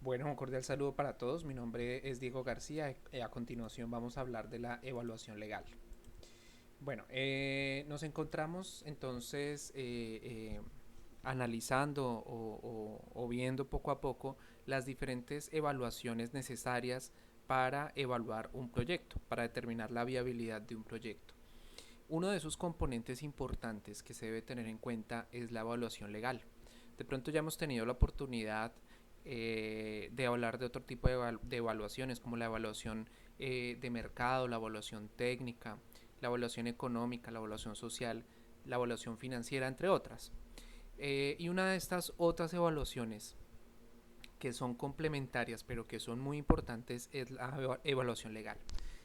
Bueno, un cordial saludo para todos. Mi nombre es Diego García y a continuación vamos a hablar de la evaluación legal. Bueno, nos encontramos entonces analizando o viendo poco a poco las diferentes evaluaciones necesarias para evaluar un proyecto, para determinar la viabilidad de un proyecto. Uno de esos componentes importantes que se debe tener en cuenta es la evaluación legal. De pronto ya hemos tenido la oportunidad de hablar de otro tipo de evaluaciones, como la evaluación de mercado, la evaluación técnica, la evaluación económica, la evaluación social, la evaluación financiera, entre otras. Y una de estas otras evaluaciones que son complementarias pero que son muy importantes es la evaluación legal.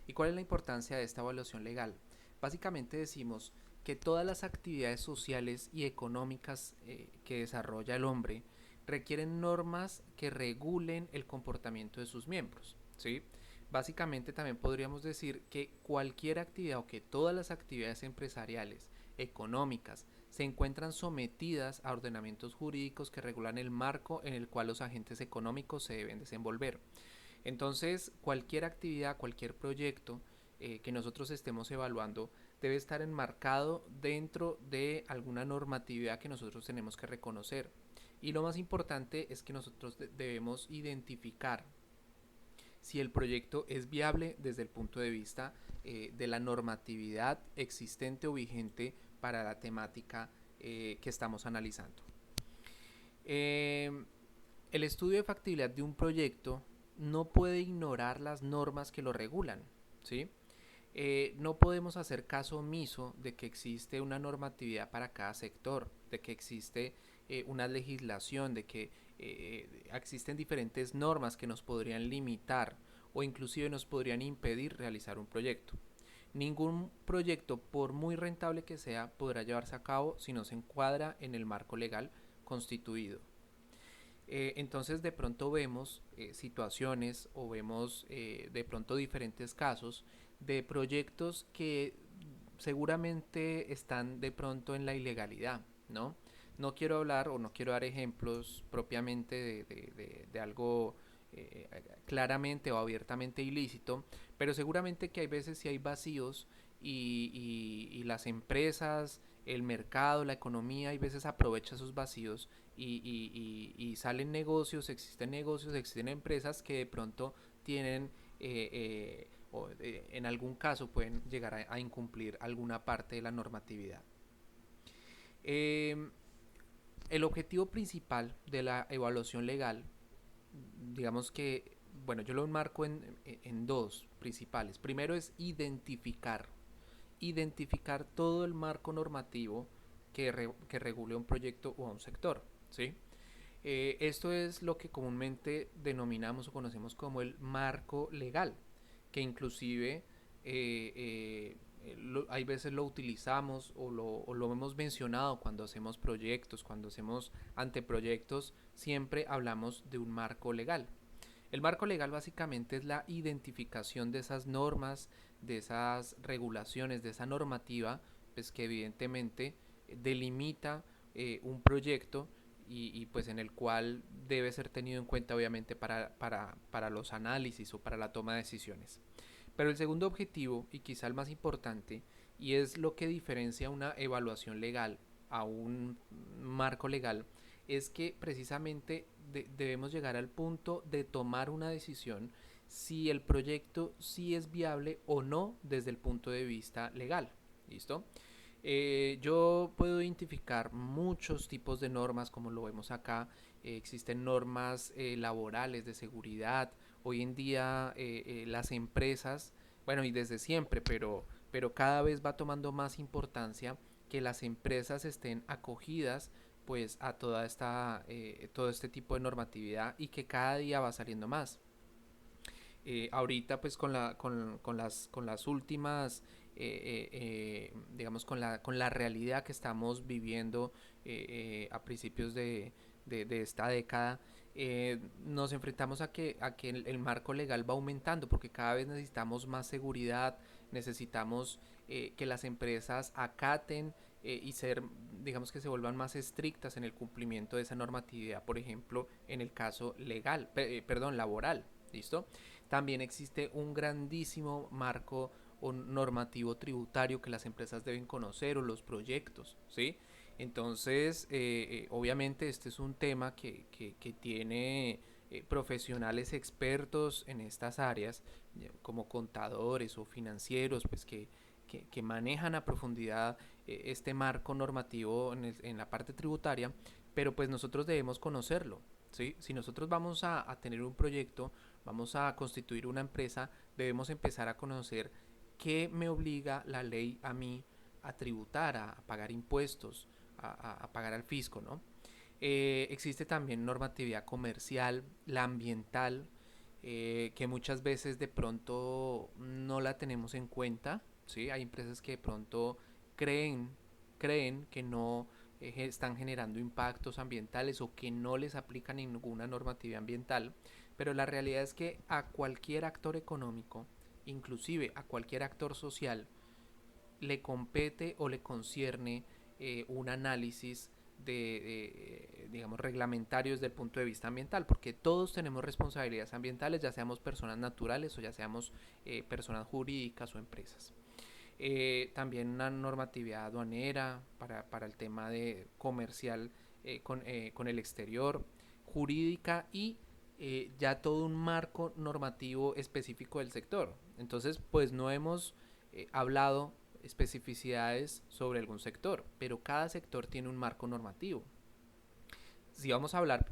¿Y cuál es la importancia de esta evaluación legal? Básicamente decimos que todas las actividades sociales y económicas que desarrolla el hombre requieren normas que regulen el comportamiento de sus miembros, ¿sí? Básicamente también podríamos decir que cualquier actividad o que todas las actividades empresariales, económicas, se encuentran sometidas a ordenamientos jurídicos que regulan el marco en el cual los agentes económicos se deben desenvolver. Entonces, cualquier actividad, cualquier proyecto que nosotros estemos evaluando debe estar enmarcado dentro de alguna normatividad que nosotros tenemos que reconocer. Y lo más importante es que nosotros debemos identificar si el proyecto es viable desde el punto de vista de la normatividad existente o vigente para la temática que estamos analizando. Eh, el estudio de factibilidad de un proyecto no puede ignorar las normas que lo regulan, ¿sí? No podemos hacer caso omiso de que existe una normatividad para cada sector, de que existe una legislación, de que existen diferentes normas que nos podrían limitar o inclusive nos podrían impedir realizar un proyecto. Ningún proyecto, por muy rentable que sea, podrá llevarse a cabo si no se encuadra en el marco legal constituido. Entonces de pronto vemos situaciones o vemos de pronto diferentes casos de proyectos que seguramente están de pronto en la ilegalidad, ¿no? No quiero hablar o no quiero dar ejemplos propiamente de algo claramente o abiertamente ilícito, pero seguramente que hay veces si hay vacíos y las empresas, el mercado, la economía, hay veces aprovecha esos vacíos y salen negocios, existen empresas que de pronto tienen o en algún caso pueden llegar a incumplir alguna parte de la normatividad. Eh, el objetivo principal de la evaluación legal, digamos que, bueno, yo lo enmarco en dos principales. Primero es identificar todo el marco normativo que regule un proyecto o a un sector, ¿sí? Esto es lo que comúnmente denominamos o conocemos como el marco legal, que inclusive hay veces lo utilizamos o lo hemos mencionado cuando hacemos proyectos, cuando hacemos anteproyectos, siempre hablamos de un marco legal. El marco legal básicamente es la identificación de esas normas, de esas regulaciones, de esa normativa, pues que evidentemente delimita un proyecto pues en el cual debe ser tenido en cuenta obviamente para los análisis o para la toma de decisiones. Pero el segundo objetivo, y quizá el más importante, y es lo que diferencia una evaluación legal a un marco legal, es que precisamente debemos llegar al punto de tomar una decisión si el proyecto sí es viable o no desde el punto de vista legal. ¿Listo? Yo puedo identificar muchos tipos de normas, como lo vemos acá. Existen normas laborales de seguridad. Hoy en día las empresas, bueno, y desde siempre, pero cada vez va tomando más importancia que las empresas estén acogidas pues a todo este tipo de normatividad y que cada día va saliendo más. Ahorita pues con las últimas, digamos con la realidad que estamos viviendo a principios de esta década, nos enfrentamos a que el marco legal va aumentando porque cada vez necesitamos más seguridad, necesitamos que las empresas acaten y ser, digamos que se vuelvan más estrictas en el cumplimiento de esa normatividad, por ejemplo, en el caso legal, perdón, laboral, ¿listo? También existe un grandísimo marco o normativo tributario que las empresas deben conocer o los proyectos, ¿sí? Entonces, obviamente este es un tema que tiene profesionales expertos en estas áreas, como contadores o financieros, pues que manejan a profundidad este marco normativo en la parte tributaria, pero pues nosotros debemos conocerlo. ¿Sí? Si nosotros vamos a tener un proyecto, vamos a constituir una empresa, debemos empezar a conocer qué me obliga la ley a mí a tributar, a pagar impuestos, a pagar al fisco, ¿no? Existe también normatividad comercial, la ambiental, que muchas veces de pronto no la tenemos en cuenta, ¿sí? Hay empresas que de pronto creen, creen que no están generando impactos ambientales o que no les aplican ninguna normatividad ambiental, pero la realidad es que a cualquier actor económico, inclusive a cualquier actor social, le compete o le concierne un análisis digamos, reglamentario desde el punto de vista ambiental, porque todos tenemos responsabilidades ambientales, ya seamos personas naturales o ya seamos personas jurídicas o empresas. También una normatividad aduanera para el tema de comercial con el exterior, jurídica y ya todo un marco normativo específico del sector. Entonces, pues no hemos hablado especificidades sobre algún sector, pero cada sector tiene un marco normativo. Si vamos a hablar,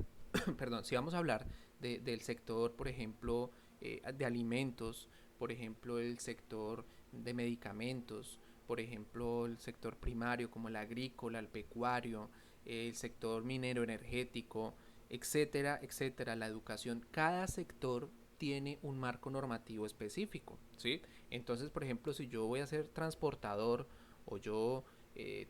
perdón, si vamos a hablar del sector, por ejemplo, de alimentos, por ejemplo, el sector de medicamentos, por ejemplo, el sector primario como el agrícola, el pecuario, el sector minero energético, etcétera, etcétera, la educación, cada sector tiene un marco normativo específico, ¿sí? Entonces, por ejemplo, si yo voy a ser transportador o yo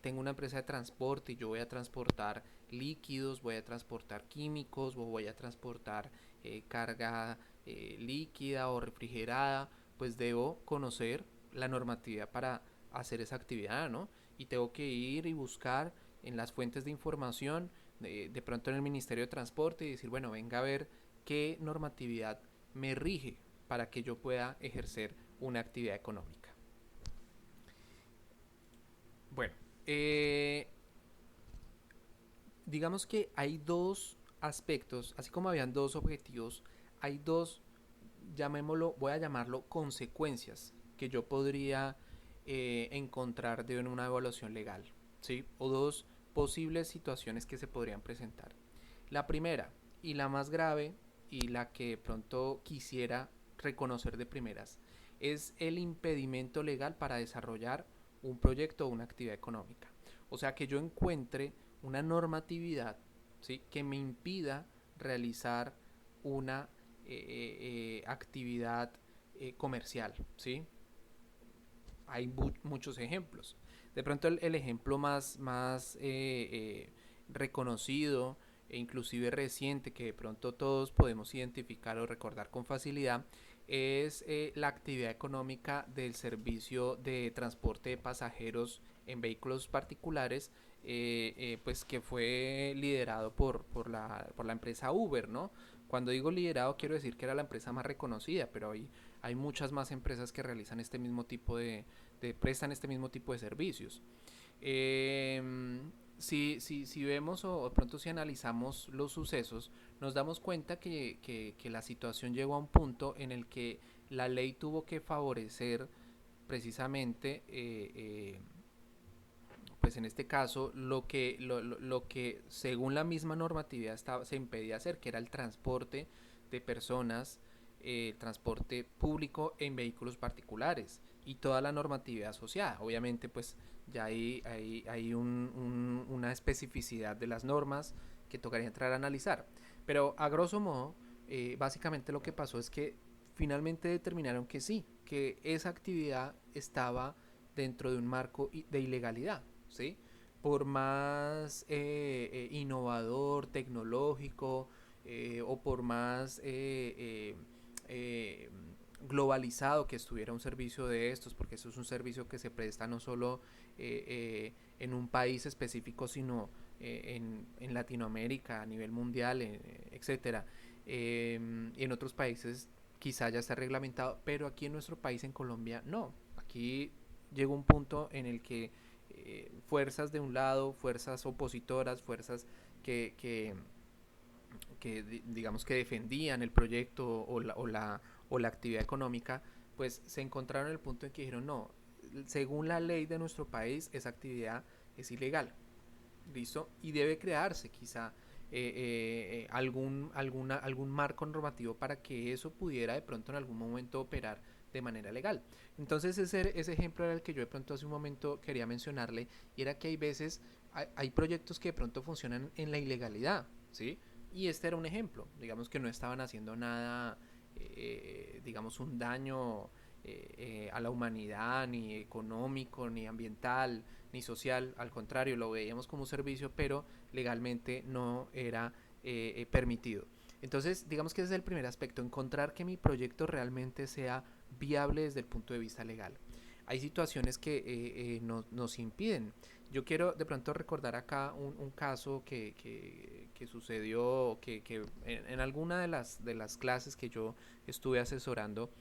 tengo una empresa de transporte y yo voy a transportar líquidos, voy a transportar químicos, o voy a transportar carga líquida o refrigerada, pues debo conocer la normatividad para hacer esa actividad, ¿no? Y tengo que ir y buscar en las fuentes de información, de pronto en el Ministerio de Transporte y decir, bueno, venga a ver qué normatividad me rige para que yo pueda ejercer una actividad económica. Bueno, digamos que hay dos aspectos, así como habían dos objetivos, hay dos, llamémoslo, voy a llamarlo consecuencias que yo podría encontrar de una evaluación legal, ¿sí? O dos posibles situaciones que se podrían presentar. La primera y la más grave y la que pronto quisiera reconocer de primeras es el impedimento legal para desarrollar un proyecto o una actividad económica. O sea, que yo encuentre una normatividad, ¿sí?, que me impida realizar una actividad comercial, ¿sí? Hay muchos ejemplos. De pronto el ejemplo más reconocido e inclusive reciente que de pronto todos podemos identificar o recordar con facilidad es la actividad económica del servicio de transporte de pasajeros en vehículos particulares, pues que fue liderado por la empresa Uber, ¿no? Cuando digo liderado quiero decir que era la empresa más reconocida, pero hay muchas más empresas que realizan este mismo tipo prestan este mismo tipo de servicios. Eh, si vemos o de pronto si analizamos los sucesos, nos damos cuenta que la situación llegó a un punto en el que la ley tuvo que favorecer precisamente, pues en este caso, lo que según la misma normatividad se impedía hacer, que era el transporte de personas, transporte público en vehículos particulares y toda la normatividad asociada. Obviamente, pues ya hay una especificidad de las normas que tocaría entrar a analizar. Pero a grosso modo, básicamente lo que pasó es que finalmente determinaron que sí, que esa actividad estaba dentro de un marco de ilegalidad, ¿sí? Por más innovador, tecnológico o por más globalizado que estuviera un servicio de estos, porque eso es un servicio que se presta no solo en un país específico, sino en Latinoamérica, a nivel mundial, etcétera. En otros países quizá ya está reglamentado, pero aquí en nuestro país, en Colombia, no. Aquí llegó un punto en el que fuerzas de un lado, fuerzas opositoras, fuerzas que, que, que digamos que defendían el proyecto o la actividad económica, pues se encontraron en el punto en que dijeron, no, según la ley de nuestro país, esa actividad es ilegal, ¿listo? Y debe crearse quizá algún marco normativo para que eso pudiera de pronto en algún momento operar de manera legal. Entonces ese ejemplo era el que yo de pronto hace un momento quería mencionarle, y era que hay veces, hay proyectos que de pronto funcionan en la ilegalidad, ¿sí? Y este era un ejemplo, digamos que no estaban haciendo nada, digamos un daño a la humanidad, ni económico, ni ambiental, ni social, al contrario, lo veíamos como un servicio, pero legalmente no era permitido. Entonces, digamos que ese es el primer aspecto, encontrar que mi proyecto realmente sea viable desde el punto de vista legal. Hay situaciones que nos impiden. Yo quiero de pronto recordar acá un caso que sucedió, que en alguna de las clases que yo estuve asesorando,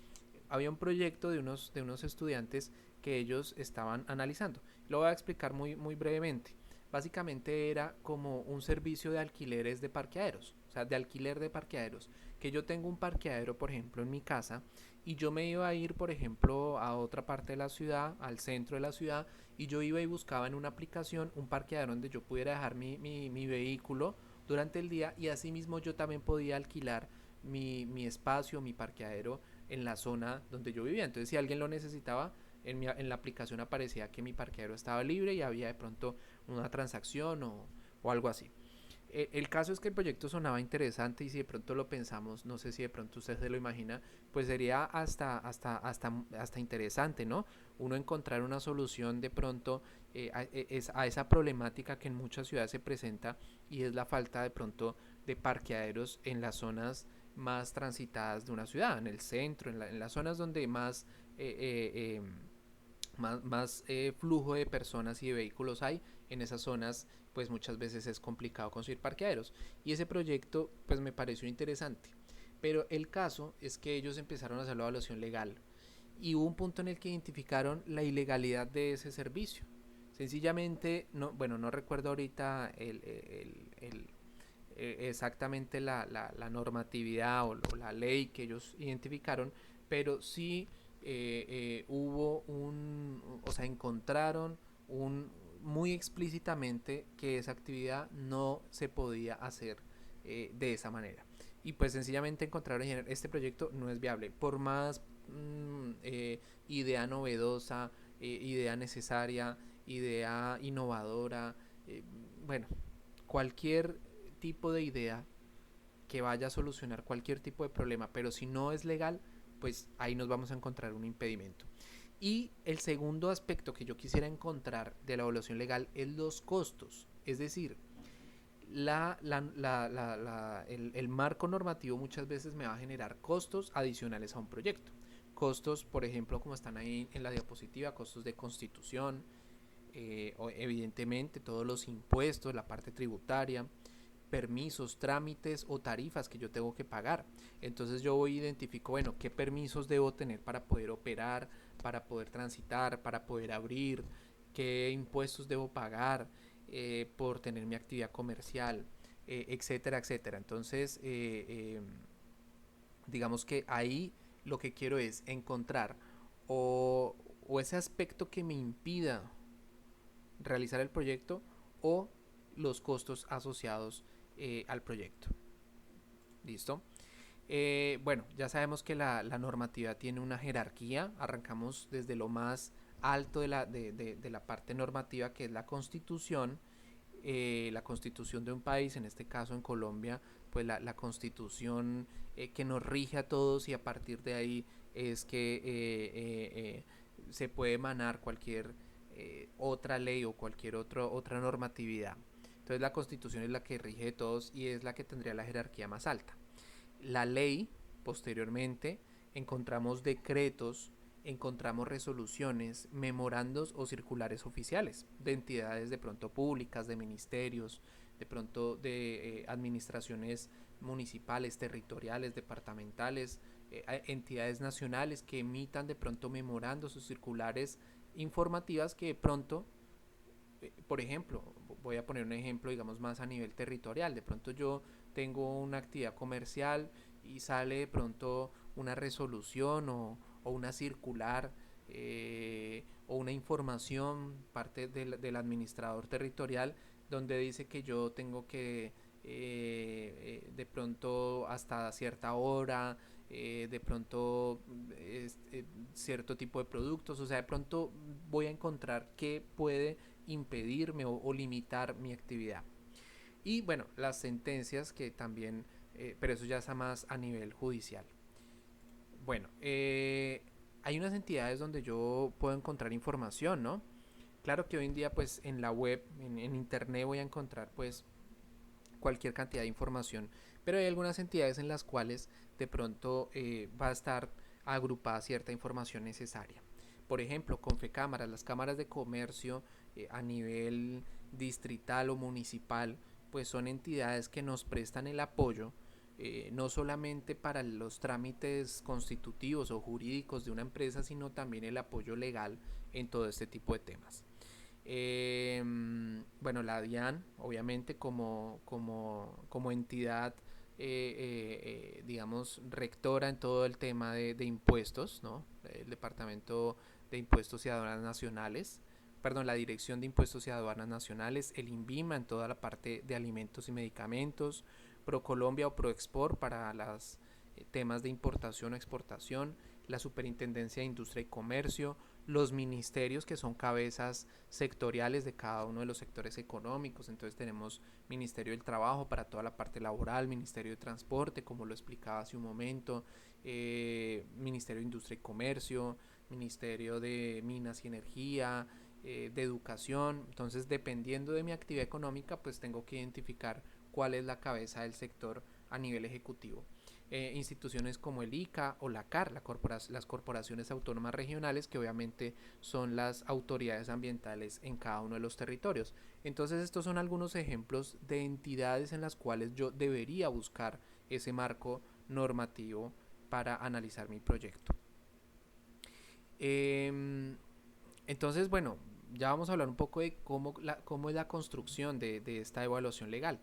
había un proyecto de unos estudiantes que ellos estaban analizando. Lo voy a explicar muy brevemente. Básicamente era como un servicio de alquileres de parqueaderos, o sea, de alquiler de parqueaderos. Que yo tengo un parqueadero, por ejemplo, en mi casa, y yo me iba a ir, por ejemplo, a otra parte de la ciudad, al centro de la ciudad, y yo iba y buscaba en una aplicación un parqueadero donde yo pudiera dejar mi vehículo durante el día, y asimismo yo también podía alquilar mi espacio, mi parqueadero en la zona donde yo vivía. Entonces, si alguien lo necesitaba, en la aplicación aparecía que mi parqueadero estaba libre y había de pronto una transacción o algo así. El caso es que el proyecto sonaba interesante, y si de pronto lo pensamos, no sé si de pronto usted se lo imagina, pues sería hasta interesante, ¿no? Uno encontrar una solución de pronto a esa problemática que en muchas ciudades se presenta, y es la falta de pronto de parqueaderos en las zonas más transitadas de una ciudad, en el centro, en las zonas donde eh, eh, eh, más flujo de personas y de vehículos hay. En esas zonas pues muchas veces es complicado conseguir parqueaderos, y ese proyecto pues me pareció interesante, pero el caso es que ellos empezaron a hacer la evaluación legal, y hubo un punto en el que identificaron la ilegalidad de ese servicio. Sencillamente, no, bueno, no recuerdo ahorita exactamente la normatividad o la ley que ellos identificaron, pero sí hubo o sea, encontraron muy explícitamente que esa actividad no se podía hacer de esa manera. Y pues sencillamente encontraron este proyecto no es viable, por más idea novedosa, idea necesaria, idea innovadora, eh, bueno, cualquier tipo de idea que vaya a solucionar cualquier tipo de problema, pero si no es legal, pues ahí nos vamos a encontrar un impedimento. Y el segundo aspecto que yo quisiera encontrar de la evaluación legal es los costos. Es decir, el marco normativo muchas veces me va a generar costos adicionales a un proyecto. Costos, por ejemplo, como están ahí en la diapositiva, costos de constitución, evidentemente todos los impuestos, la parte tributaria, permisos, trámites o tarifas que yo tengo que pagar. Entonces yo voy y identifico, bueno, qué permisos debo tener para poder operar, para poder transitar, para poder abrir, qué impuestos debo pagar por tener mi actividad comercial, etcétera, etcétera. Entonces, digamos que ahí lo que quiero es encontrar o ese aspecto que me impida realizar el proyecto, o los costos asociados al proyecto. ¿Listo? Bueno, ya sabemos que la normativa tiene una jerarquía. Arrancamos desde lo más alto de la parte normativa, que es la constitución. La constitución de un país, en este caso en Colombia, pues la constitución que nos rige a todos, y a partir de ahí es que se puede emanar cualquier otra ley o cualquier otra normatividad. Entonces la constitución es la que rige a todos y es la que tendría la jerarquía más alta. La ley, posteriormente, encontramos decretos, encontramos resoluciones, memorandos o circulares oficiales de entidades de pronto públicas, de ministerios, de pronto de administraciones municipales, territoriales, departamentales, entidades nacionales que emitan de pronto memorandos o circulares informativas que de pronto, por ejemplo, voy a poner un ejemplo digamos más a nivel territorial, de pronto yo tengo una actividad comercial y sale de pronto una resolución o una circular o una información parte del administrador territorial donde dice que yo tengo que de pronto hasta cierta hora, de pronto cierto tipo de productos, o sea, de pronto voy a encontrar qué puede impedirme o limitar mi actividad. Y bueno, las sentencias que también, pero eso ya está más a nivel judicial. Bueno, hay unas entidades donde yo puedo encontrar información, ¿no? Claro que hoy en día pues en la web, en internet voy a encontrar pues cualquier cantidad de información, pero hay algunas entidades en las cuales de pronto va a estar agrupada cierta información necesaria. Por ejemplo, Confecámaras, las cámaras de comercio a nivel distrital o municipal, pues son entidades que nos prestan el apoyo no solamente para los trámites constitutivos o jurídicos de una empresa, sino también el apoyo legal en todo este tipo de temas. Bueno, la DIAN, obviamente, como entidad, digamos, rectora en todo el tema de impuestos, ¿no? El Departamento de Impuestos y Aduanas Nacionales, perdón, la Dirección de Impuestos y Aduanas Nacionales, el INVIMA en toda la parte de alimentos y medicamentos, ProColombia o ProExport para los temas de importación o exportación, la Superintendencia de Industria y Comercio, los ministerios que son cabezas sectoriales de cada uno de los sectores económicos. Entonces tenemos Ministerio del Trabajo para toda la parte laboral, Ministerio de Transporte, como lo explicaba hace un momento, Ministerio de Industria y Comercio, Ministerio de Minas y Energía, de Educación. Entonces, dependiendo de mi actividad económica, pues tengo que identificar cuál es la cabeza del sector a nivel ejecutivo. Instituciones como el ICA o la CAR, las corporaciones autónomas regionales, que obviamente son las autoridades ambientales en cada uno de los territorios. Entonces estos son algunos ejemplos de entidades en las cuales yo debería buscar ese marco normativo para analizar mi proyecto. Entonces, bueno, ya vamos a hablar un poco de cómo es la construcción de esta evaluación legal.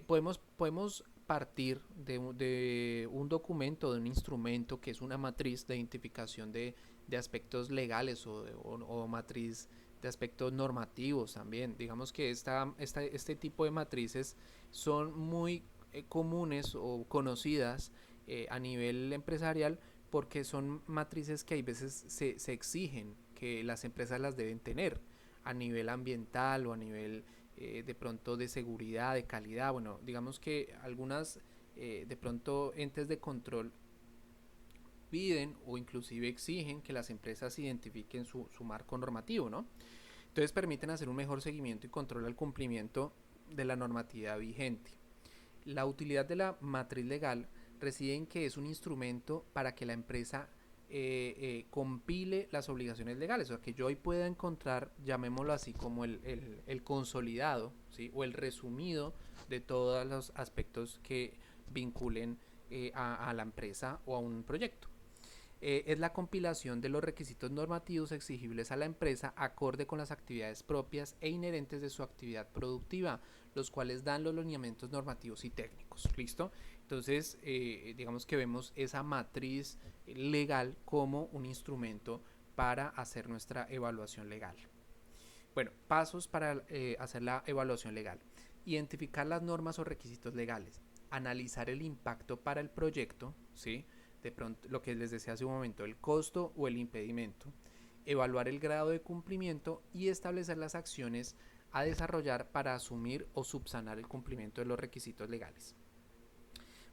Podemos partir de un documento, de un instrumento que es una matriz de identificación de aspectos legales o matriz de aspectos normativos también. Digamos que este tipo de matrices son muy comunes o conocidas a nivel empresarial porque son matrices que hay veces se exigen que las empresas las deben tener a nivel ambiental o a nivel de pronto de seguridad, de calidad. Bueno, digamos que algunas de pronto entes de control piden o inclusive exigen que las empresas identifiquen su marco normativo, ¿no? Entonces permiten hacer un mejor seguimiento y control al cumplimiento de la normatividad vigente. La utilidad de la matriz legal reside en que es un instrumento para que la empresa compile las obligaciones legales, o sea, que yo hoy pueda encontrar, llamémoslo así, como el consolidado, ¿sí? O el resumido de todos los aspectos que vinculen a la empresa o a un proyecto. Es la compilación de los requisitos normativos exigibles a la empresa acorde con las actividades propias e inherentes de su actividad productiva, los cuales dan los lineamientos normativos y técnicos. ¿Listo? Entonces, digamos que vemos esa matriz legal como un instrumento para hacer nuestra evaluación legal. Bueno, pasos para hacer la evaluación legal. Identificar las normas o requisitos legales. Analizar el impacto para el proyecto, ¿sí? De pronto, lo que les decía hace un momento, el costo o el impedimento. Evaluar el grado de cumplimiento y establecer las acciones a desarrollar para asumir o subsanar el cumplimiento de los requisitos legales.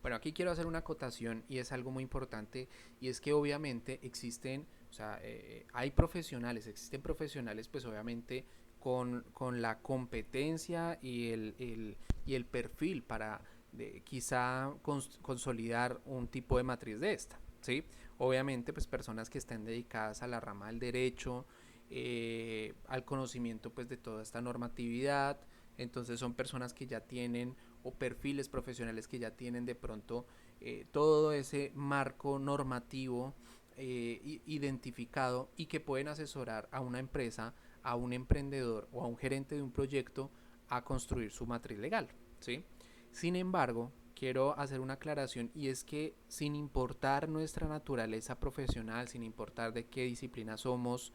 Bueno, aquí quiero hacer una acotación y es algo muy importante, y es que obviamente existen, o sea, existen profesionales pues obviamente con la competencia y el perfil para quizá consolidar un tipo de matriz de esta. ¿sí? Obviamente, pues personas que estén dedicadas a la rama del derecho, al conocimiento pues de toda esta normatividad. Entonces son personas que ya tienen, o perfiles profesionales que ya tienen de pronto todo ese marco normativo identificado, y que pueden asesorar a una empresa, a un emprendedor o a un gerente de un proyecto a construir su matriz legal, ¿sí? Sin embargo, quiero hacer una aclaración, y es que sin importar nuestra naturaleza profesional, sin importar de qué disciplina somos,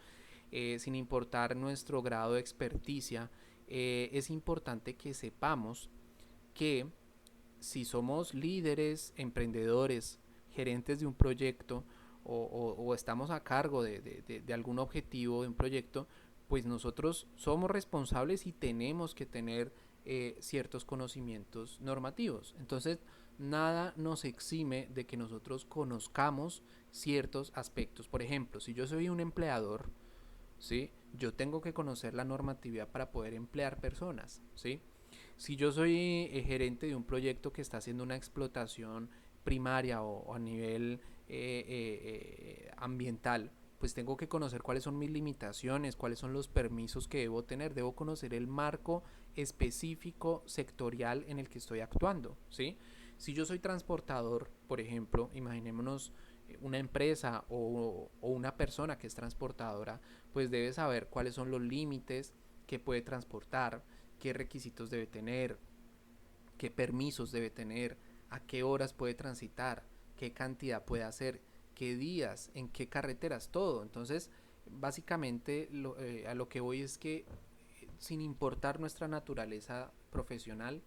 sin importar nuestro grado de experticia, es importante que sepamos que si somos líderes, emprendedores, gerentes de un proyecto, o estamos a cargo de algún objetivo de un proyecto, pues nosotros somos responsables y tenemos que tener ciertos conocimientos normativos. Entonces, nada nos exime de que nosotros conozcamos ciertos aspectos. Por ejemplo, si yo soy un empleador, ¿sí? Yo tengo que conocer la normatividad para poder emplear personas, ¿sí? Si yo soy gerente de un proyecto que está haciendo una explotación primaria o a nivel ambiental, pues tengo que conocer cuáles son mis limitaciones, cuáles son los permisos que debo tener, debo conocer el marco específico sectorial en el que estoy actuando, ¿sí? Si yo soy transportador, por ejemplo, imaginémonos una empresa o una persona que es transportadora, pues debe saber cuáles son los límites que puede transportar, qué requisitos debe tener, qué permisos debe tener, a qué horas puede transitar, qué cantidad puede hacer, qué días, en qué carreteras, todo. Entonces, básicamente a lo que voy es que sin importar nuestra naturaleza profesional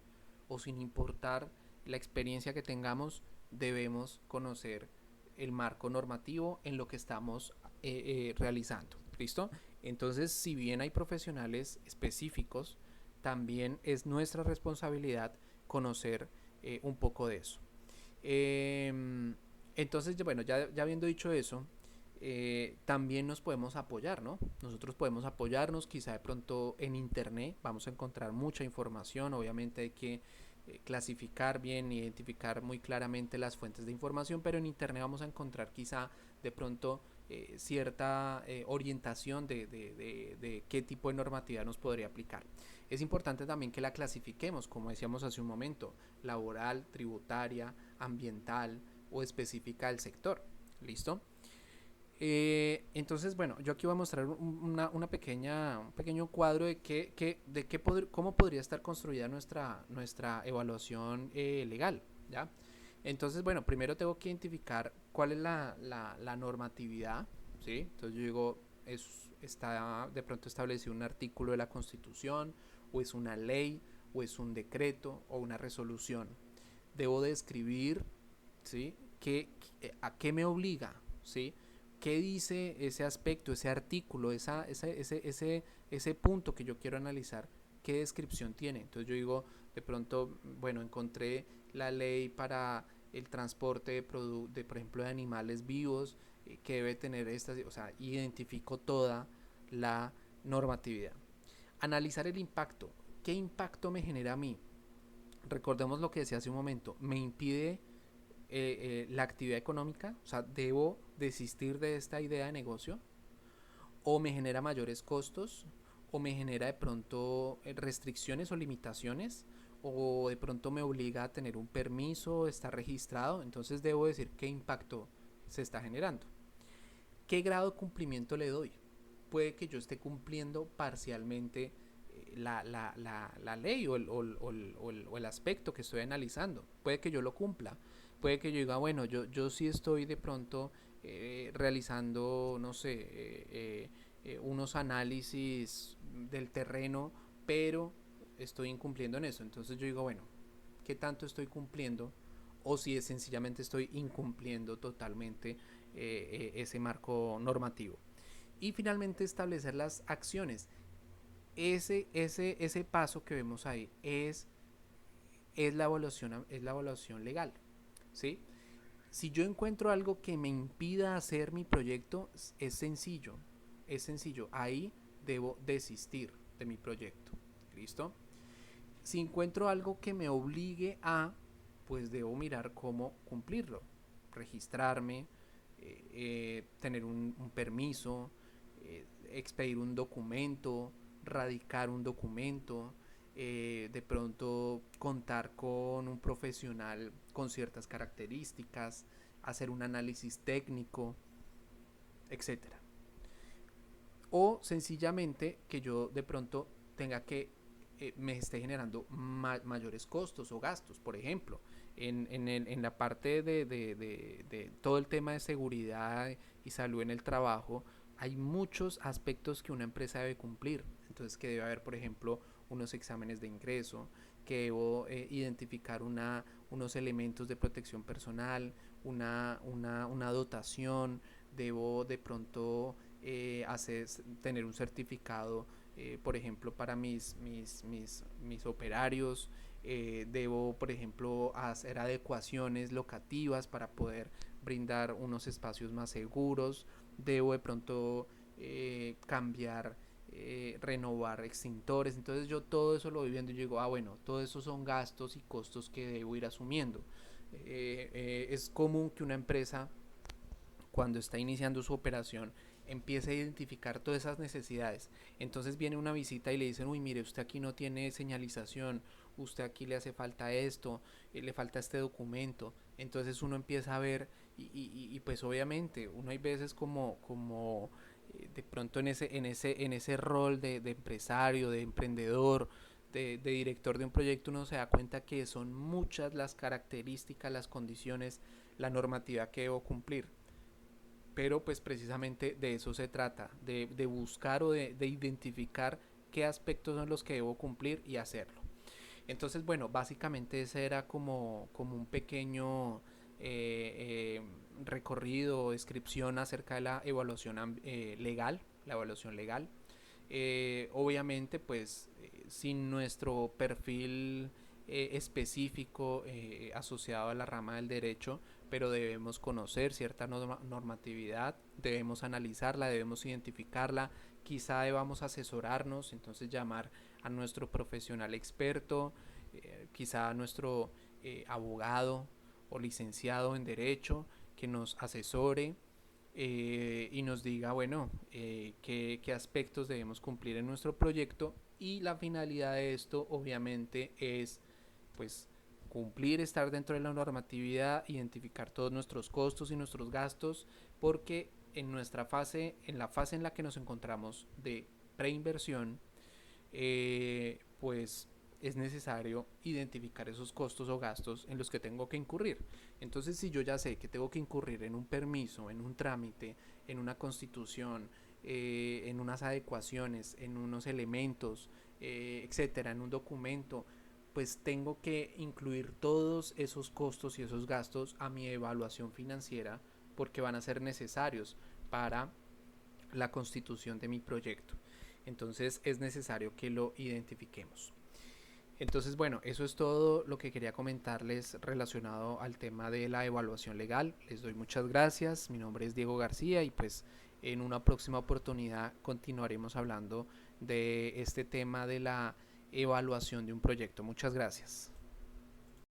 o sin importar la experiencia que tengamos, debemos conocer el marco normativo en lo que estamos realizando. ¿Listo? Entonces, si bien hay profesionales específicos, también es nuestra responsabilidad conocer un poco de eso. Entonces, bueno, ya habiendo dicho eso, también nos podemos apoyar, ¿no? Nosotros podemos apoyarnos, quizá de pronto en internet vamos a encontrar mucha información. Obviamente hay que clasificar bien, identificar muy claramente las fuentes de información, pero en internet vamos a encontrar quizá de pronto cierta orientación de qué tipo de normatividad nos podría aplicar. Es importante también que la clasifiquemos, como decíamos hace un momento, laboral, tributaria, ambiental o específica del sector. ¿Listo? Entonces, bueno, yo aquí voy a mostrar un pequeño cuadro cómo podría estar construida nuestra evaluación legal, ¿ya? Entonces, bueno, primero tengo que identificar cuál es la normatividad, ¿sí? Entonces yo digo, está de pronto establecido un artículo de la Constitución, o es una ley, o es un decreto, o una resolución. Debo describir, ¿sí? ¿A qué me obliga? ¿Sí? ¿Qué dice ese aspecto, ese artículo, ese punto que yo quiero analizar? ¿Qué descripción tiene? Entonces yo digo, de pronto, bueno, encontré la ley para el transporte por ejemplo, de animales vivos, que debe tener estas, o sea, identifico toda la normatividad. Analizar el impacto. ¿Qué impacto me genera a mí? Recordemos lo que decía hace un momento, me impide la actividad económica, o sea, debo desistir de esta idea de negocio, o me genera mayores costos, o me genera de pronto restricciones o limitaciones, o de pronto me obliga a tener un permiso, estar registrado. Entonces debo decir qué impacto se está generando. ¿Qué grado de cumplimiento le doy? Puede que yo esté cumpliendo parcialmente la ley o el aspecto que estoy analizando. Puede que yo lo cumpla. Puede que yo diga, bueno, yo sí estoy de pronto realizando, no sé, unos análisis del terreno, pero estoy incumpliendo en eso. Entonces yo digo, bueno, ¿qué tanto estoy cumpliendo? O si es sencillamente estoy incumpliendo totalmente ese marco normativo. Y finalmente establecer las acciones. Ese paso que vemos ahí es la evaluación legal, ¿sí? Si yo encuentro algo que me impida hacer mi proyecto, es sencillo, es sencillo. Ahí debo desistir de mi proyecto, ¿listo? Si encuentro algo que me obligue a, pues debo mirar cómo cumplirlo, registrarme, tener un permiso, expedir un documento, radicar un documento, de pronto contar con un profesional con ciertas características, hacer un análisis técnico, etcétera. O sencillamente que yo de pronto tenga que me esté generando mayores costos o gastos. Por ejemplo, en la parte de todo el tema de seguridad y salud en el trabajo, hay muchos aspectos que una empresa debe cumplir. Entonces, que debe haber, por ejemplo, unos exámenes de ingreso, que debo identificar unos elementos de protección personal, una dotación, debo de pronto tener un certificado, por ejemplo, para mis operarios. Debo, por ejemplo, hacer adecuaciones locativas para poder brindar unos espacios más seguros. Debo de pronto cambiar, renovar extintores. Entonces yo todo eso lo voy viendo y digo, bueno, todo eso son gastos y costos que debo ir asumiendo. Es común que una empresa, cuando está iniciando su operación, empieza a identificar todas esas necesidades. Entonces viene una visita y le dicen, uy, mire, usted aquí no tiene señalización, usted aquí le hace falta esto, le falta este documento. Entonces uno empieza a ver y pues obviamente uno hay veces como de pronto en ese rol de empresario, de emprendedor, de director de un proyecto, uno se da cuenta que son muchas las características, las condiciones, la normativa que debo cumplir. Pero pues precisamente de eso se trata, de buscar o de identificar qué aspectos son los que debo cumplir y hacerlo. Entonces, bueno, básicamente ese era como un pequeño recorrido o descripción acerca de la evaluación legal, la evaluación legal. Obviamente, pues, sin nuestro perfil específico asociado a la rama del derecho, pero debemos conocer cierta normatividad, debemos analizarla, debemos identificarla, quizá debamos asesorarnos, entonces llamar a nuestro profesional experto, quizá a nuestro abogado o licenciado en derecho que nos asesore y nos diga, bueno, qué aspectos debemos cumplir en nuestro proyecto, y la finalidad de esto obviamente es pues cumplir, estar dentro de la normatividad, identificar todos nuestros costos y nuestros gastos, porque en la fase en la que nos encontramos de preinversión, pues es necesario identificar esos costos o gastos en los que tengo que incurrir. Entonces, si yo ya sé que tengo que incurrir en un permiso, en un trámite, en una constitución, en unas adecuaciones, en unos elementos, etcétera, en un documento, pues tengo que incluir todos esos costos y esos gastos a mi evaluación financiera, porque van a ser necesarios para la constitución de mi proyecto. Entonces es necesario que lo identifiquemos. Entonces, bueno, eso es todo lo que quería comentarles relacionado al tema de la evaluación legal. Les doy muchas gracias. Mi nombre es Diego García y pues en una próxima oportunidad continuaremos hablando de este tema de la evaluación de un proyecto. Muchas gracias.